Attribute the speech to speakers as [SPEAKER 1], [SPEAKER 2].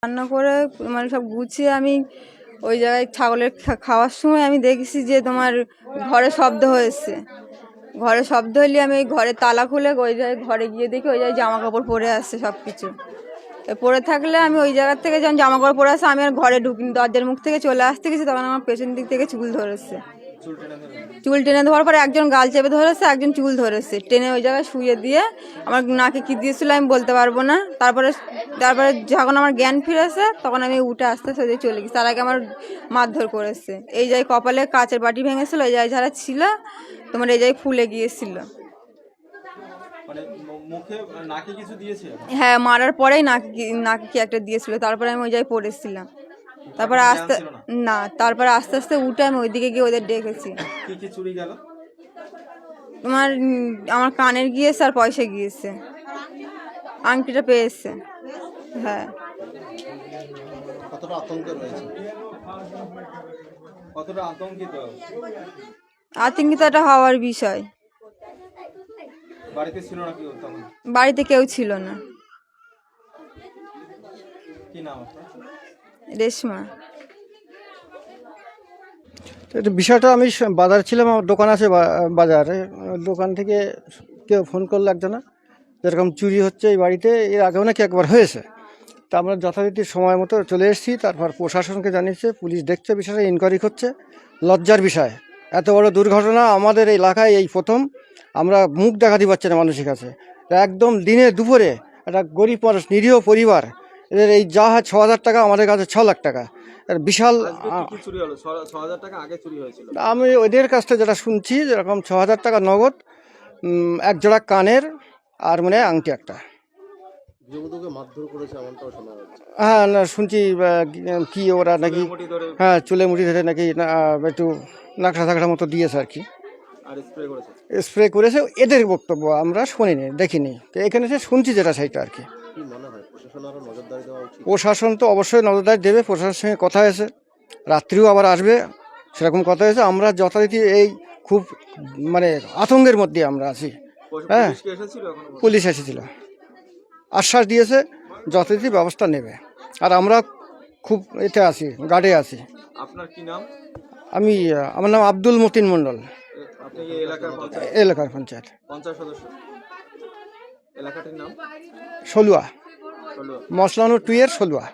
[SPEAKER 1] রান্না করে মানে সব গুছিয়ে আমি ওই জায়গায় ছাগলের খাওয়ার সময় আমি দেখেছি যে তোমার ঘরে শব্দ হয়েছে। ঘরে শব্দ হলে আমি ওই ঘরে তালা খুলে ওই জায়গায় ঘরে গিয়ে দেখি ওই জায়গায় জামা কাপড় পরে আসছে সব কিছু। পরে থাকলে আমি ওই জায়গার থেকে যখন জামা কাপড় পরে আসছে আমি আর ঘরে ঢুকিনি, দরজার মুখ থেকে চলে আসতে গেছি। তখন আমার পেছন দিক থেকে চুল ধরেছে, চুল টেনে ধরার পরে একজন গাল চেপে ধরেছে, একজন চুল ধরেছে, টেনে ওই জায়গায় শুয়ে দিয়ে আমার নাকে কি দিয়েছিল আমি বলতে পারবো না। তারপরে যখন আমার জ্ঞান ফিরেছে তখন আমি উঠে আস্তে আস্তে চলে গেছি। তার আগে আমার মারধর করেছে। এই জায়গায় কপালে কাচের বাটি ভেঙেছিল, এই জায়গায় যারা ছিল তোমার এই জায়গায় ফুলে গিয়েছিল। হ্যাঁ, মারার পরেই নাকে কি একটা দিয়েছিল। তারপরে আমি ওই জায়গায় পড়েছিলাম। তারপরে তারপরে আস্তে আস্তে উঠে আমি ওইদিকে গিয়ে ওদের ডেকেছি। আমার কানের গিয়েছে আর পয়সা গিয়েছে, আংটিটা পেয়েছে। হ্যাঁ, আতঙ্কিত এটা হওয়ার বিষয়। বাড়িতে কেউ ছিল না। রেশমা।
[SPEAKER 2] বিষয়টা আমি বাজার ছিলাম, আমার দোকান আছে বাজারে। দোকান থেকে কেউ ফোন করলো একজনা, যেরকম চুরি হচ্ছে এই বাড়িতে, এর আগেও নাকি একবার হয়েছে। তা আমরা যথারীতি সময় মতো চলে এসেছি। তারপর প্রশাসনকে জানিয়েছে, পুলিশ দেখছে, বিষয়টা ইনকোয়ারি করছে। লজ্জার বিষয়, এত বড় দুর্ঘটনা আমাদের এই এলাকায় এই প্রথম। আমরা মুখ দেখাতে পারছি না মানুষের কাছে। একদম দিনে দুপুরে একটা গরিব মানুষ, নিরীহ পরিবার, এদের এই যা হয় 6,000 টাকা, আমাদের কাছে 6 লাখ টাকা। বিশাল। আমি ওদের কাছ থেকে যেটা শুনছি, যেরকম 6,000 টাকা নগদ, এক জোড়া কানের আর মানে আংটি একটা। হ্যাঁ, না শুনছি কি ওরা নাকি, হ্যাঁ চুলে মুঠি ধরে নাকি একটু নাকড়া থাকড়া মতো দিয়েছে আর কি, স্প্রে করেছে। এদের বক্তব্য আমরা শুনিনি, দেখিনি। এখানে সে শুনছি যেটা সেইটা আর কি। প্রশাসন তো অবশ্যই নজরদারি দেবে। প্রশাসনের সঙ্গে কথা হয়েছে, রাত্রিও আবার আসবে সেরকম কথা হয়েছে। আমরা যথারীতি এই খুব মানে আতঙ্কের মধ্যে আমরা আছি। হ্যাঁ, পুলিশ এসেছিল, আশ্বাস দিয়েছে যথারীতি ব্যবস্থা নেবে। আর আমরা খুব এতে আছি, গার্ডে আছি।
[SPEAKER 3] আপনার কি নাম?
[SPEAKER 2] আমার নাম আব্দুল মতিন মন্ডল। এলাকার পঞ্চায়েত
[SPEAKER 3] সদস্য। এলাকাটির নাম
[SPEAKER 2] সলুয়া, মশলানো 2 এর সলুয়া।